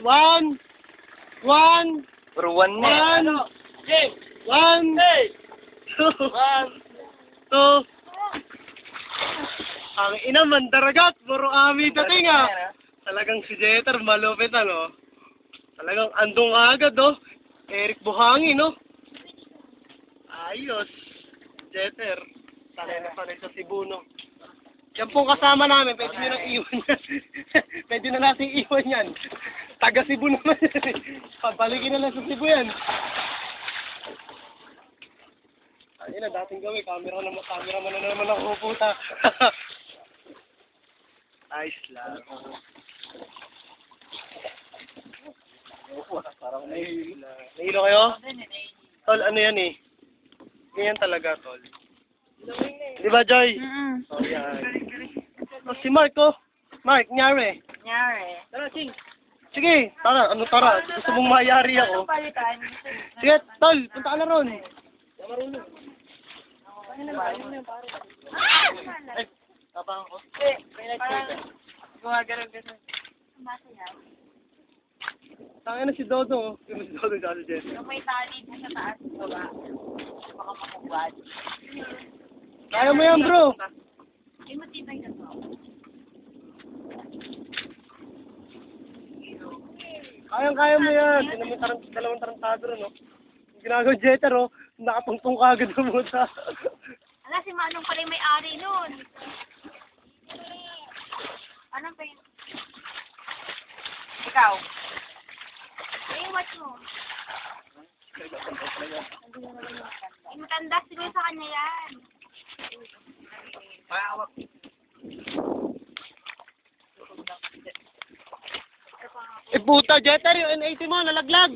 One. One. Puro one na. One. One. Two. Two. Ang ina mandaragat, puro ami dating ah. Talagang si Jeter malupit ano. Talagang andong agad oh. Eric Buhangin no. Ayos. Jeter. Tangina pa rin sa Cebu no. Yan pong kasama namin, pwede nyo nang iwan yan. Pwede na natin iwan yan. Taga Cebu naman yan. Pabalikin na lang sa Cebu yan. Ayun na, dating gawin. Cameraman na naman ako pupunta. Nice lang. Parang nahihilo. Nahihilo kayo? Tol, ano yan eh? Ganyan talaga, tol. Di ba, Joy? Oh, yan. Oh, si Mark, oh. Mark, nyari. Tara, Ching. Sige, tara. Ano tara? Gusto mong mayari ako. Sige, tol. Punta ka na ron. Ay, tapang ko. Gumagaraw ka sa... Tangin na si Dodo, oh. Si Dodo sa si Jess. Yung may tali po sa taas, baba. Baka makubad. Kaya mo yan, bro. Ay, matibay na to. Kaya mo yan. Hindi naman dalawang tarantado rin, oh. Yung ginagawa Jeter, oh. Nakatungtong ka agad na muta. Ala, si Manong pala yung may-ari nun. Anong pa yun? Ikaw? Ay, watch mo. Ay, matanda siguro sa kanya yan. Eh, puta, Jeter, yung N80 mo, nalaglag.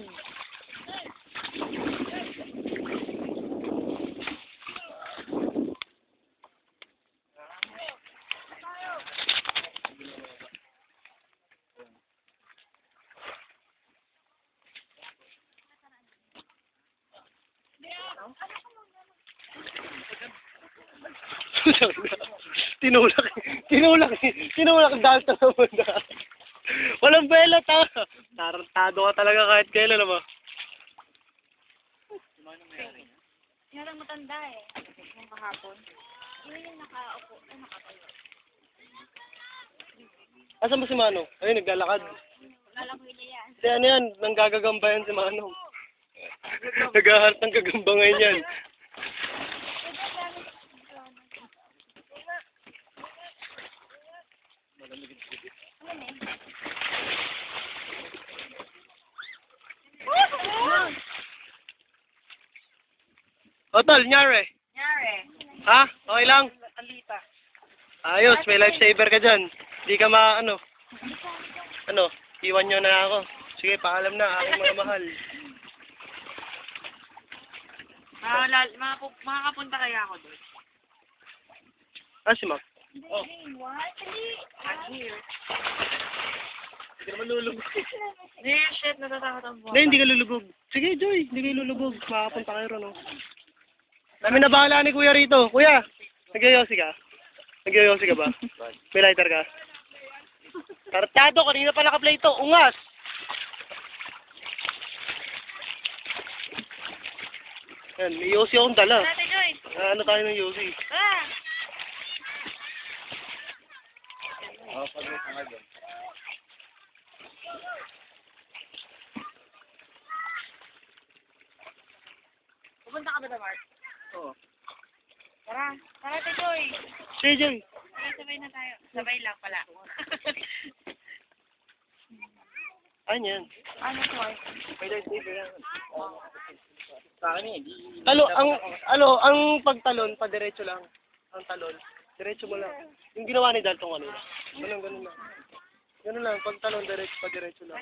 Tinulak dahil naman na. Walang bela ta. Tarantado ka talaga kahit kailan naman. Yan ang matanda eh. Yung kahapon. Yun yung nakaupo. Ay, nakatayo. Asan ba si Manong? Ayun, naglalakad. Lalakoy na yan. Si ano yan, nanggagagamba yan si Manong. Naghahanap ng gagamba ngayon yan. O, tol, nyari. Nyari. Ha? Okay lang? Alita. Ayos, may lifesaver ka dyan. Di ka ano, iwan nyo na ako. Sige, paalam na, aking mga mahal. Makakapunta kaya ako doon. Ah, si Mac. Oh. What? Here. Hindi naman lulubog. Hindi, shit, natatakot ang buwan. Hindi ka lulubog. Sige, Joy, hindi kayo lulubog. Makakapunta kayo ron, oh. Kami na bahala ni Kuya rito. Kuya, nagyayosi ka? Nagyayosi ka ba? May lighter ka? Tartado, kanina pa naka-play to. Ungas! Yan, may yosi akong dala. Ate Joy. Ano tayo ng yosi? Ah! Pupunta ka ba na, Mark? Oo. Tara. Tara, Ate Joy. Sige, Joy. Sabay na tayo. Sabay lang pala. Ano yan? Ano to ay? May lightsaber yan. Ang pagtalon, padiretso lang. Ang talon. Diretso mo lang. Yung ginawa ni Dalton kanina. Ganun lang. Ganun lang, pagtalon, padiretso lang.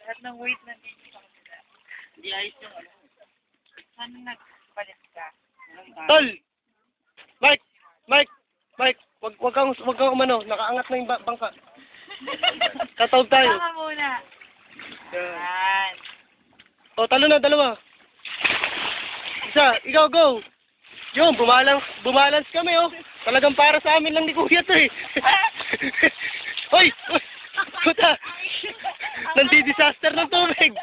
Lahat ng weight na dito. Hindi ayos yung ano. Saan nagpalit ka? Tol! Mike! Wag kang umano, nakaangat na yung bangka. Tatawag tayo. Tama muna. Yan. Yan. O, talo na, dalawa. Isa, ikaw, go! Yung, bumalance kami, oh. Talagang para sa amin lang ni Kuya to eh. Hoy! Hoy! Puta! Nandi-disaster ng tubig!